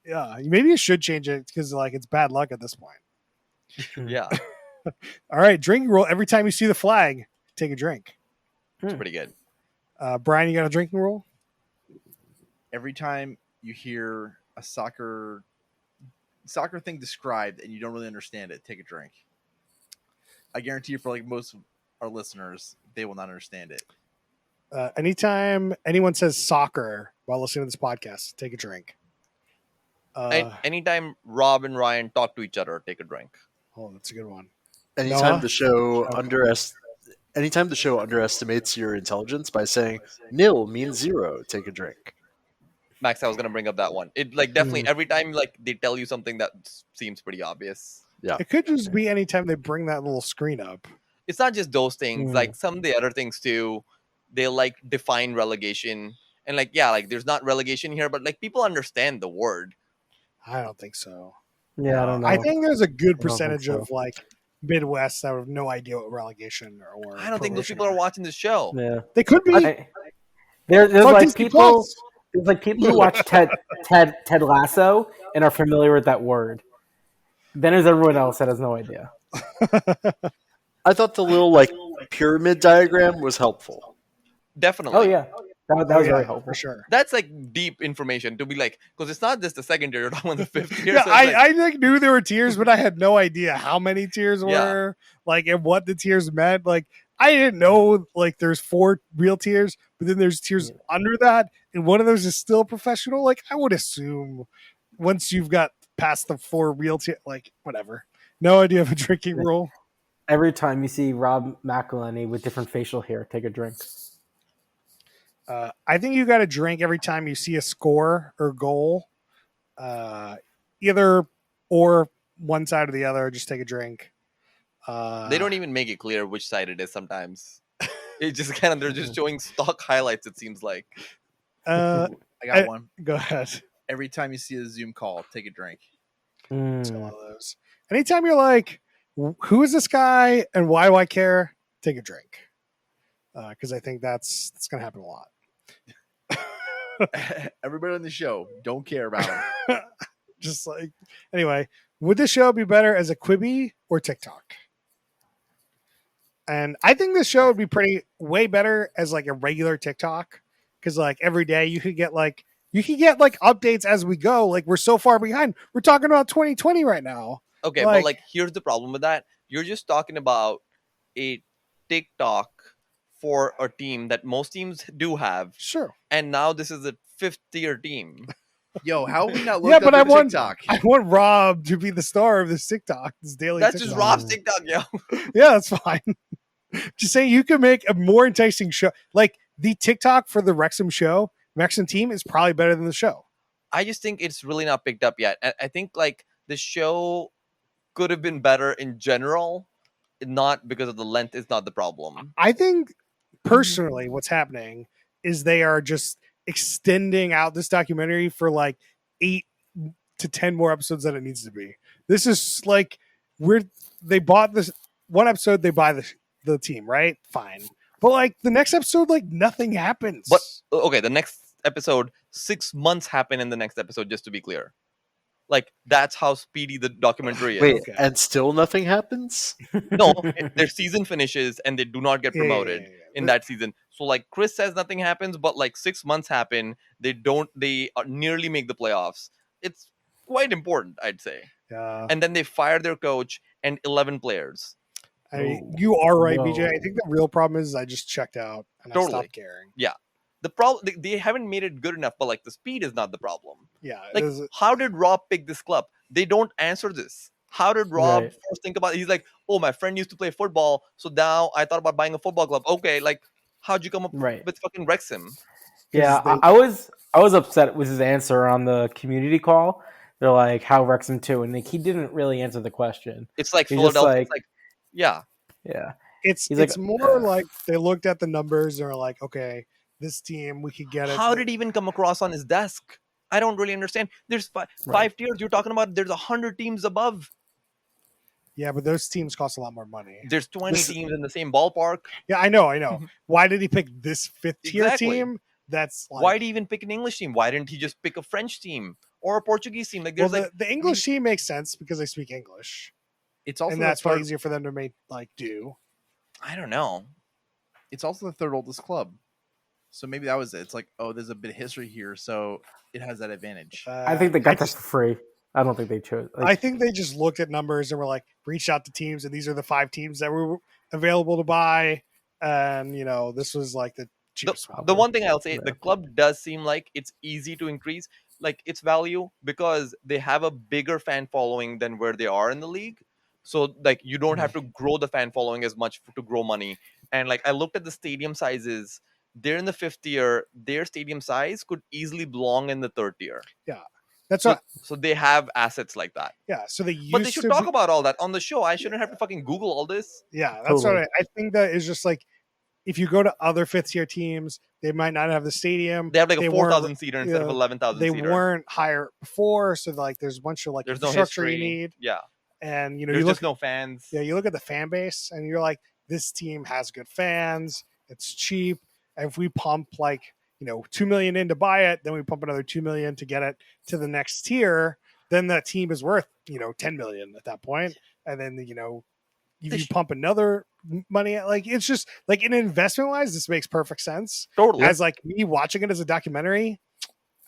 Yeah, maybe you should change it because like it's bad luck at this point.
Yeah,
All right, drinking rule. Every time you see the flag, take a drink.
it's pretty good.
Brian, you got a drinking rule?
Every time you hear a soccer thing described and you don't really understand it, take a drink. I guarantee you, for like most of our listeners, they will not understand it.
Anytime anyone says soccer while listening to this podcast, take a drink.
Anytime Rob and Ryan talk to each other, take a drink.
Oh, that's a good one.
Anytime
Noah?
the show anytime the show underestimates your intelligence by saying nil means 0, take a drink.
Max, I was gonna bring up that one. It like definitely every time like they tell you something that seems pretty obvious.
Yeah.
It could just be anytime they bring that little screen up.
It's not just those things.
Mm.
Like some of the other things too. They like define relegation and like yeah, like there's not relegation here, but like people understand the word.
I don't think so.
Yeah, I don't know.
I think there's a good
I don't think
percentage
so.
of like Midwest that have no idea what relegation or
I don't think those
promotion
people are watching this show.
Yeah.
They could be.
There's
It's on
like
Disney
people.
Plus.
There's like people who watch Ted Lasso and are familiar with that word. Then there's everyone else that has no idea.
I thought the little like pyramid diagram was helpful.
Definitely.
Oh yeah, that was
Oh, yeah,
very helpful.
for sure.
That's like deep information to be like, because it's not just the second tier, you're talking about the fifth tier.
Yeah,
so it's like,
I like knew there were tiers, but I had no idea how many tiers
Yeah.
were, like, and what the tiers meant. Like, I didn't know like there's 4 real tiers, but then there's tiers under that, and one of those is still professional. Like, I would assume once you've got past the 4 real tier, like whatever. No idea of a drinking rule.
Every time you see Rob McElhenney with different facial hair, take a drink.
I think you got to drink every time you see a score or goal, either or one side or the other. Just take a drink.
they don't even make it clear which side it is sometimes. It just kind of, they're just showing stock highlights, it seems like.
Uh,
I got one.
go ahead.
Every time you see a Zoom call, take a drink.
It's one of those. Anytime you're like, who is this guy and why do I care? Take a drink. Because I think that's going to happen a lot.
Everybody on the show don't care about him.
Just like, anyway, would this show be better as a Quibi or TikTok? And I think this show would be way better as like a regular TikTok. Because like every day you could get like updates as we go. Like we're so far behind. We're talking about 2020 right now.
Okay,
Like-
but like here's the problem with that. You're just talking about a TikTok for a team that most teams do have,
Sure.
and now this is a fifth tier team.
Yo, how have we not looked
Yeah,
up
but I
your
want-
TikTok?
I want Rob to be the star of this TikTok, this daily
That's
TikTok.
just Rob's TikTok, yo.
Yeah, that's fine. Just saying you could make a more enticing show. Like the TikTok for the Wrexham show, Wrexham team is probably better than the show.
I just think it's really not picked up yet. I think like the show could have been better in general, not because of the length is not the problem.
I think personally what's happening is they are just extending out this documentary for like 8 to 10 more episodes than it needs to be. This is like they bought this one episode, they buy the team, right? Fine. But like the next episode, like nothing happens.
But okay, the next episode, 6 months happen in the next episode, just to be clear. Like that's how speedy the documentary is.
Wait,
Okay.
and still nothing happens?
No, their season finishes and they do not get
Yeah, yeah,
promoted
yeah, yeah.
in that season. So like Chris says nothing happens, but like 6 months happen. They nearly make the playoffs. It's quite important, I'd say. And then they fire their coach and 11 players.
You are right,
Whoa.
BJ. I think the real problem is I just checked out and I
Totally.
stopped caring.
The problem, they haven't made it good enough, but like the speed is not the problem.
Yeah.
Like, how did Rob pick this club? They don't answer this. How did Rob
Right.
first think about it? He's like, oh, my friend used to play football, so now I thought about buying a football club. Okay, like, how'd you come up
Right.
with fucking Wrexham?
Yeah,
they-
I was upset with his answer on the community call. They're like, "How Wrexham too?" And like, he didn't really answer the question.
It's like
He's just
Philadelphia.
like-
It's like, yeah,
Yeah,
It's
He's like,
it's more like they looked at the numbers and are like, okay, this team, we could get it.
how did he even come across on his desk? I don't really understand. There's
Right.
5 tiers. You're talking about there's 100 teams above.
Yeah, but those teams cost a lot more money.
There's 20
This-
teams in the same ballpark.
Yeah, I know. Why did he pick this 5th tier
Exactly.
team? That's like,
Why did he even pick an English team? Why didn't he just pick a French team or a Portuguese team? Like,
well,
there's
the English team makes sense because they speak English,
It's also
and
the
that's probably
third,
easier for them to make do.
I don't know.
it's also the third oldest club. So maybe that was it. It's like, oh, there's a bit of history here, so it has that advantage.
I think they got that
just-
for free. I don't think they chose. Like,
I think they just looked at numbers and were like, reached out to teams, and these are the 5 teams that were available to buy, and this was like the cheapest one.
The one thing I'll say,
Yeah.
the club does seem like it's easy to increase like its value because they have a bigger fan following than where they are in the league. So like you don't have to grow the fan following as much to grow money. And like I looked at the stadium sizes. They're in the 5th tier. Their stadium size could easily belong in the 3rd tier.
Yeah, that's
So,
what.
so they have assets like that.
Yeah, so they
But they
used
should
to
talk
be,
about all that on the show. I shouldn't have to fucking Google all this.
yeah, that's
Totally.
what I think that is just like if you go to other 5th tier teams, they might not have the stadium.
They have like a
weren't-
4,000 seater instead of
yeah,
11,000
They
seater.
weren't higher before, so like there's a bunch of like
There's no
infrastructure
history.
you need,
Yeah.
and you know
There's
you look
just no fans.
yeah, you look at the fan base and you're like, this team has good fans, it's cheap, and if we pump like, you know, 2 million in to buy it, then we pump another 2 million to get it to the next tier, then that team is worth, you know, 10 million at that point. And then, you know, if you pump another money, like it's just like in investment wise, this makes perfect sense.
Totally.
As like me watching it as a documentary.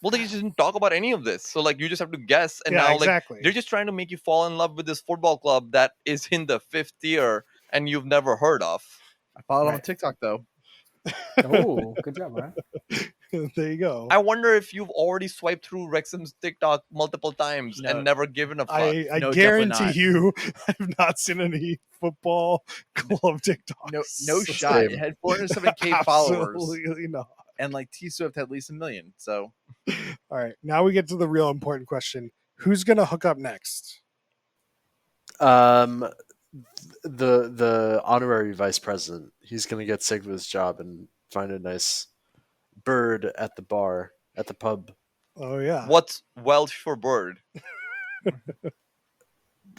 Well, they just didn't talk about any of this. So like you just have to guess. And
Yeah,
now
exactly.
like they're just trying to make you fall in love with this football club that is in the 5th tier and you've never heard of.
I followed on
Right.
TikTok though.
Oh, good job, Ryan.
There you go.
I wonder if you've already swiped through Wrexham's TikTok multiple times
No.
and never given a fuck.
I
No, definitely
guarantee
not.
you, I've not seen any football club TikToks.
No shot. It had 407K followers,
Absolutely not.
and like T Swift had at least 1 million. So
All right, now we get to the real important question: who's going to hook up next?
The honorary vice president. He's gonna get sick of his job and find a nice bird at the bar at the pub.
Oh yeah,
What's Welsh for bird?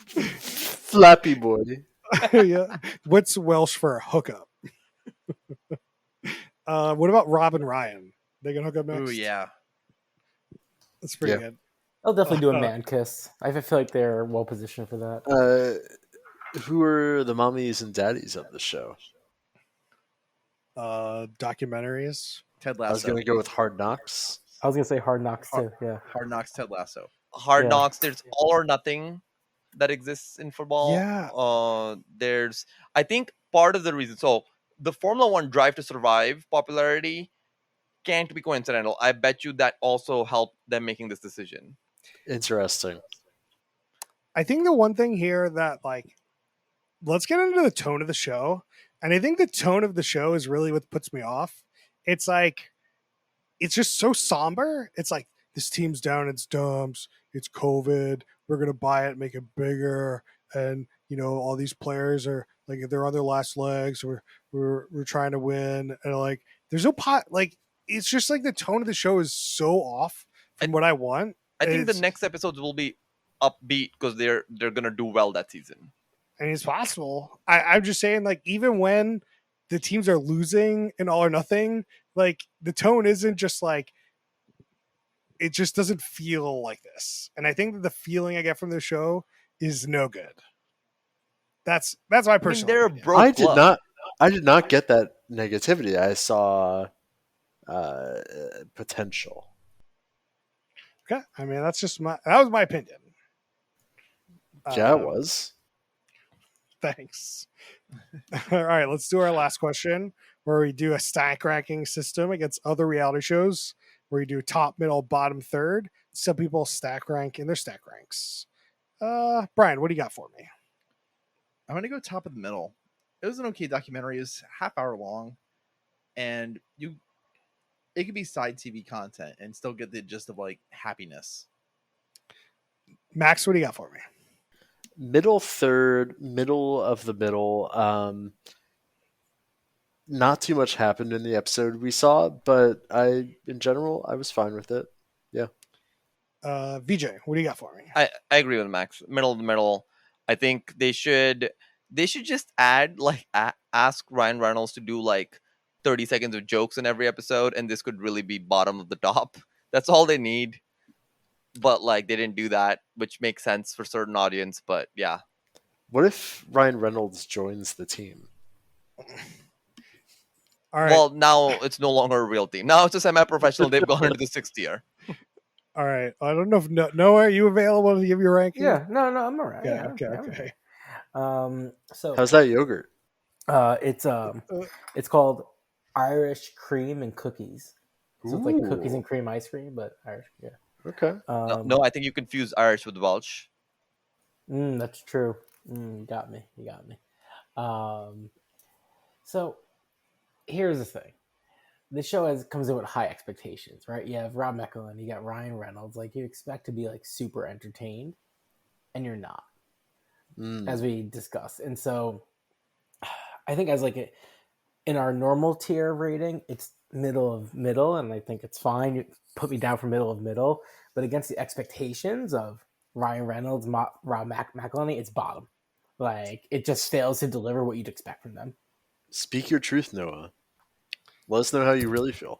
Flappy boy.
yeah. What's Welsh for a hookup? What about Rob and Ryan? They gonna hook up next?
ooh yeah.
That's pretty
Yeah.
good.
They'll definitely do a man kiss. I feel like they're well positioned for that.
Who are the mommies and daddies of the show?
Documentaries.
Ted
I was
Lasso.
gonna go with Hard Knocks.
I was gonna say Hard Knocks too. Yeah.
Hard Knocks. Ted Lasso.
Hard
Yeah.
Knocks. There's All or Nothing that exists in football.
Yeah.
There's, I think part of the reason. So the Formula One Drive to Survive popularity can't be coincidental. I bet you that also helped them making this decision.
Interesting.
I think the one thing here that like, let's get into the tone of the show, and I think the tone of the show is really what puts me off. It's like, it's just so somber. It's like this team's down its dumps. It's COVID. We're gonna buy it, make it bigger, and you know all these players are like they're on their last legs. We're trying to win, and like there's no pot. Like it's just like the tone of the show is so off from what I want.
I think the
It's-
next episodes will be upbeat because they're gonna do well that season.
and it's possible. I'm just saying, like, even when the teams are losing in All or Nothing, like the tone isn't just like it just doesn't feel like this. And I think that the feeling I get from the show is no good. That's my
I mean,
personal.
they're a
opinion.
broke club.
I did not get that negativity. I saw potential.
Okay, I mean that was my opinion.
Yeah, it
Um,
was.
Thanks. All right, let's do our last question, where we do a stack ranking system against other reality shows, where we do top, middle, bottom, third. Some people stack rank in their stack ranks. Brian, what do you got for me?
I'm gonna go top of the middle. It was an okay documentary. It was half hour long, and it could be side TV content and still get the gist of like happiness.
Max, what do you got for me?
Middle third, middle of the middle. Not too much happened in the episode we saw, but in general, I was fine with it. Yeah.
VJ, what do you got for me?
I agree with Max. Middle of the middle. I think they should just add like ask Ryan Reynolds to do like 30 seconds of jokes in every episode, and this could really be bottom of the top. That's all they need. But like they didn't do that, which makes sense for certain audience. But yeah,
What if Ryan Reynolds joins the team?
All right,
well now it's no longer a real team. Now it's a semi-professional. They've gone into the 6th tier.
all right. I don't know if Noah, are you available to give your ranking?
Yeah. No, I'm alright.
Okay,
Yeah,
okay,
I'm
okay.
alright. So
How's that yogurt?
it's called Irish cream and cookies. So it's like cookies
Ooh.
and cream ice cream, but Irish. Yeah.
Okay.
No, I think you confuse Irish with Welsh.
That's true. You got me. You got me. So here's the thing. This show comes in with high expectations, right? You have Rob McElhenney, you got Ryan Reynolds. Like you expect to be like super entertained, and you're not, as we discussed. And so, I think as like in our normal tier rating, it's middle of middle, and I think it's fine. You put me down for middle of middle, but against the expectations of Ryan Reynolds, Rob McElhenney, it's bottom. Like it just fails to deliver what you'd expect from them.
Speak your truth, Noah. Let us know how you really feel.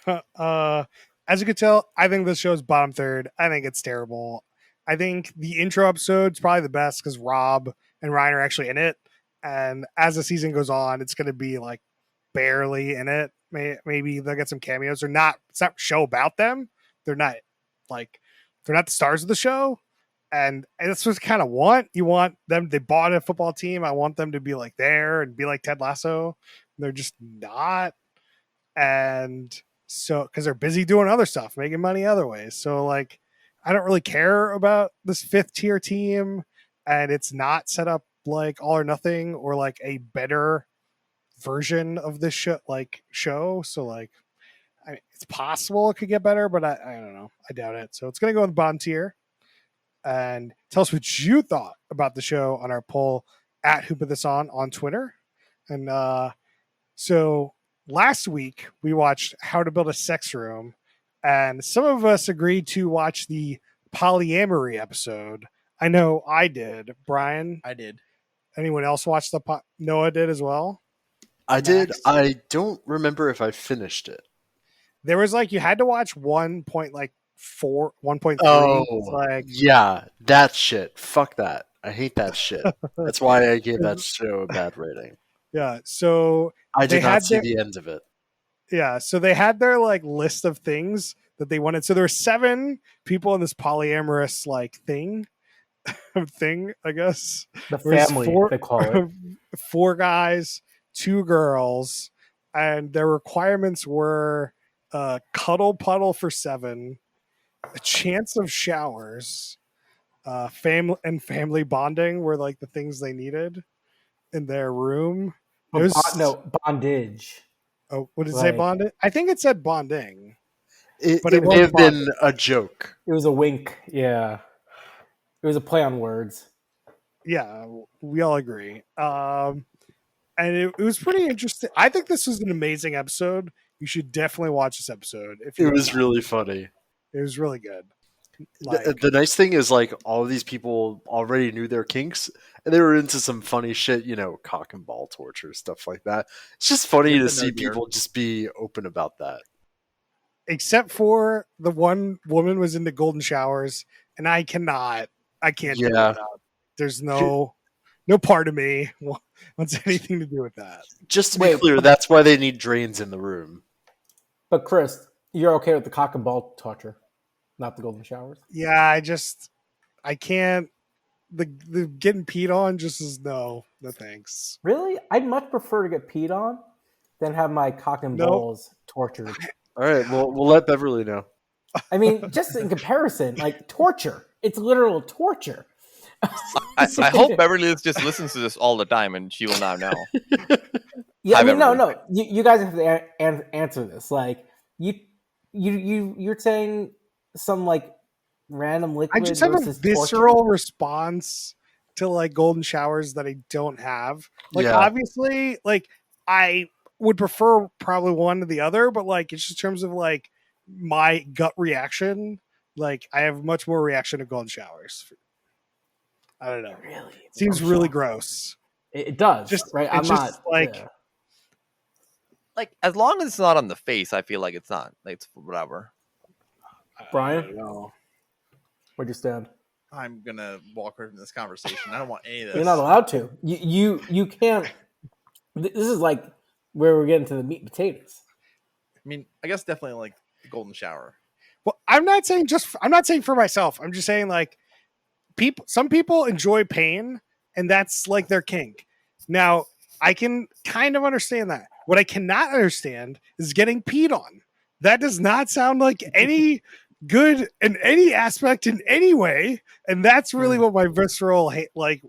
As you could tell, I think this show's bottom third. I think it's terrible. I think the intro episode's probably the best because Rob and Ryan are actually in it. And as the season goes on, it's going to be like barely in it. Maybe they'll get some cameos. They're not. It's not a show about them. They're not like they're not the stars of the show. And that's what I kind of want. You want them. They bought a football team. I want them to be like there and be like Ted Lasso. They're just not. And so because they're busy doing other stuff, making money other ways. So like I don't really care about this fifth tier team, and it's not set up like All or Nothing or like a better version of this show. So like it's possible it could get better, but I don't know. I doubt it. So it's gonna go in the bottom tier. And tell us what you thought about the show on our poll at Who Put This On Twitter. And so last week we watched How to Build a Sex Room, and some of us agreed to watch the polyamory episode. I know I did. Brian,
I did.
Anyone else watch Noah did as well?
I did. I don't remember if I finished it.
There was like you had to watch 1.4, 1.3.
Oh,
like
yeah, that shit. Fuck that. I hate that shit. That's why I gave that show a bad rating.
Yeah, so
I did not see the end of it.
Yeah, so they had their like list of things that they wanted. So there were 7 people in this polyamorous like thing, I guess.
The family, they call it.
4 guys, 2 girls, and their requirements were cuddle puddle for 7, a chance of showers, family bonding were like the things they needed in their room.
Bondage.
Oh, what did it say? Bonding? I think it said bonding.
It may have been a joke.
It was a wink. Yeah. It was a play on words.
Yeah, we all agree. And it was pretty interesting. I think this was an amazing episode. You should definitely watch this episode.
It was really funny.
It was really good.
The nice thing is, like, all of these people already knew their kinks, and they were into some funny shit, cock and ball torture, stuff like that. It's just funny to see people just be open about that.
Except for the one woman was into golden showers, and I can't do that. There's no part of me wants anything to do with that.
Just to be clear, that's why they need drains in the room.
But Chris, you're okay with the cock and ball torture, not the golden showers?
Yeah, I can't. The getting peed on just is no thanks.
Really? I'd much prefer to get peed on than have my cock and balls tortured.
All right, we'll let Beverly know.
I mean, just in comparison, like torture. It's literal torture.
I hope Beverly just listens to this all the time, and she will now know.
Yeah, I mean, no. You guys have to answer this. Like, you're saying some like random liquid.
I just have a visceral
torture?
response to like golden showers that I don't have. Like, obviously, like I would prefer probably one to the other, but like it's just in terms of like my gut reaction. Like, I have much more reaction to golden showers. I don't know.
Really?
It seems really gross.
It does.
Just
right?
I'm not like.
Yeah.
Like, as long as it's not on the face, I feel like it's not. Like, it's whatever.
Brian, where'd you stand?
I'm gonna walk away from this conversation. I don't want any of this.
You're not allowed to. You can't. This is like where we're getting to the meat and potatoes.
I mean, I guess definitely like the golden shower.
Well, I'm not saying for myself. I'm just saying like some people enjoy pain, and that's like their kink. Now, I can kind of understand that. What I cannot understand is getting peed on. That does not sound like any good in any aspect in any way, and that's really what my visceral hate. Like,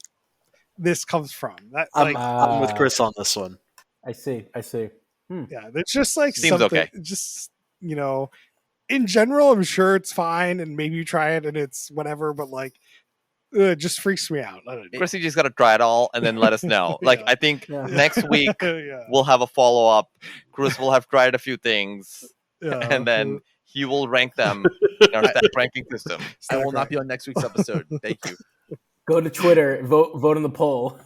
this comes from. That
I'm with Chris on this one.
I see.
yeah, it's just like
Seems
something.
okay.
Just in general, I'm sure it's fine, and maybe you try it and it's whatever. But like, it just freaks me out. I don't know.
Chris, you just got to try it all and then let us know. Like,
Yeah.
I think
Yeah.
next week
yeah.
we'll have a follow up. Chris will have tried a few things,
Yeah.
and then he will rank them in our stack ranking system.
I will not be on next week's episode. Thank you.
Go to Twitter, vote in the poll.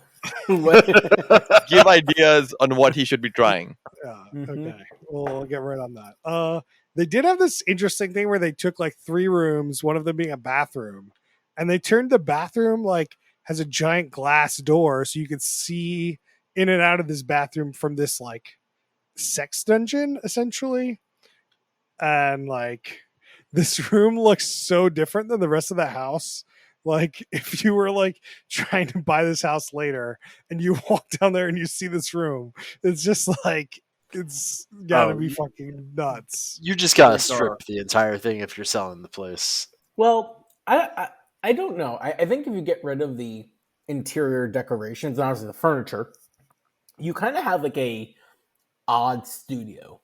Give ideas on what he should be trying.
Yeah.
Mhm.
Okay. We'll get right on that. They did have this interesting thing where they took like 3 rooms, one of them being a bathroom, and they turned the bathroom like has a giant glass door so you could see in and out of this bathroom from this like sex dungeon essentially. And like this room looks so different than the rest of the house. Like if you were like trying to buy this house later and you walk down there and you see this room, it's just like it's gotta be fucking nuts.
You just gotta
Bizarre.
strip the entire thing if you're selling the place.
Well, I don't know. I think if you get rid of the interior decorations and obviously the furniture, you kind of have like a odd studio,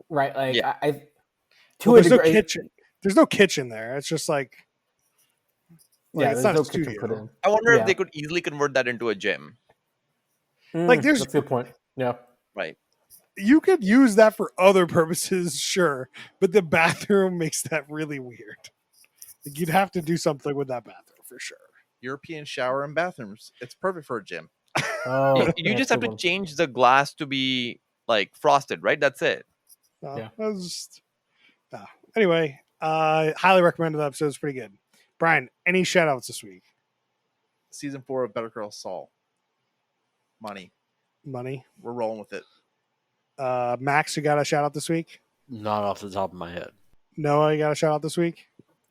right? Like
Yeah.
I
Well, there's no kitchen. There's no kitchen there. It's just like
Yeah,
it's
there's
not
no
a
kitchen
studio.
put in.
I wonder
Yeah.
if they could easily convert that into a gym.
Like, there's-
that's a good point. Yeah.
Right.
You could use that for other purposes, sure, but the bathroom makes that really weird. Like, you'd have to do something with that bathroom for sure.
European shower and bathrooms. It's perfect for a gym.
Oh,
You just have to change the glass to be like frosted, right? That's it.
Yeah.
That was just, anyway, highly recommended. The episode. It's pretty good. Brian, any shout outs this week?
Season 4 of Better Call Saul. Money.
We're
rolling with it.
Max, you got a shout out this week?
Not off the top of my head.
Noah, you got a shout out this week?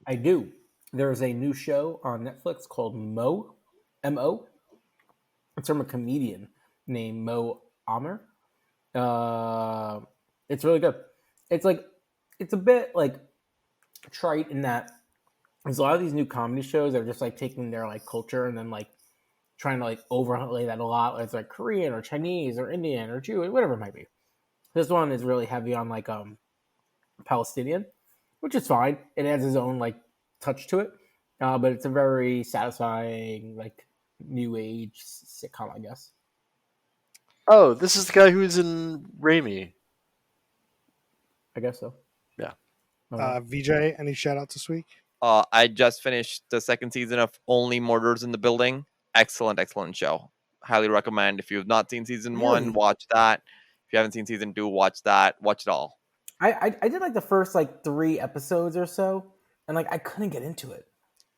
I do. There's a new show on Netflix called Mo, M-O. It's from a comedian named Mo Amer. It's really good. It's a bit like trite in that there's a lot of these new comedy shows that are just like taking their like culture and then like trying to like overlay that a lot. It's like Korean or Chinese or Indian or Jewish, whatever it might be. This one is really heavy on like Palestinian, which is fine. It adds its own like touch to it, but it's a very satisfying like new age sitcom, I guess.
Oh, this is the guy who's in Raimi.
I guess so.
Yeah.
VJ, any shout outs this week?
I just finished the 2nd season of Only Murders in the Building. Excellent show. Highly recommend. If you have not seen season 1, watch that. If you haven't seen season 2, watch that. Watch it all.
I did like the first like 3 episodes or so, and like I couldn't get into it.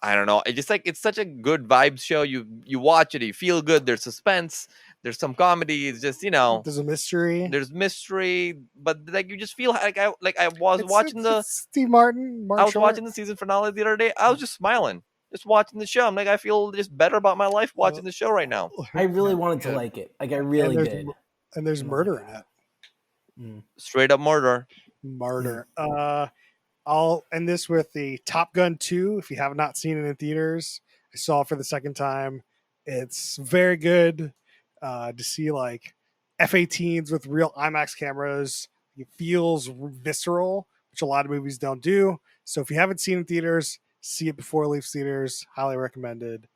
I don't know. It just like it's such a good vibes show. You watch it, you feel good. There's suspense. There's some comedy. It's just
There's a mystery.
There's mystery, but like you just feel like I was watching the
Steve Martin.
I was watching the season finale the other day. I was just smiling, just watching the show. I'm like I feel just better about my life watching the show right now.
I really wanted to like it. Like I really did.
And there's murder in it.
Straight up murder.
I'll end this with the Top Gun 2. If you have not seen it in theaters, I saw it for the second time. It's very good to see like F-18s with real IMAX cameras. It feels visceral, which a lot of movies don't do. So if you haven't seen it in theaters, see it before it leaves theaters. Highly recommended.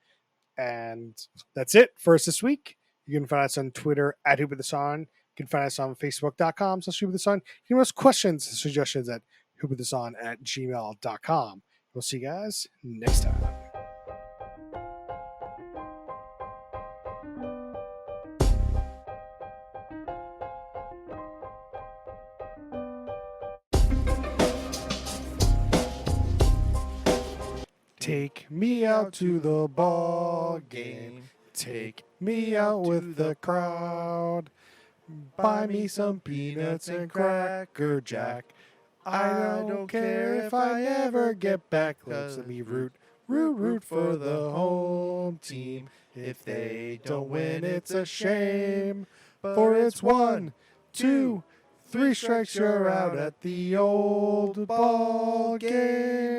And that's it for us this week. You can find us on Twitter at HoopWithUsOn. You can find us on Facebook.com/HoopWithUsOn. You can ask questions and suggestions at hoopwithUsOn@gmail.com. We'll see you guys next time. Take me out to the ball game. Take me out with the crowd. Buy me some peanuts and Cracker Jack. I don't care if I never get back. Let's let me root for the home team. If they don't win, it's a shame. For it's 1, 2, 3 strikes, you're out at the old ball game.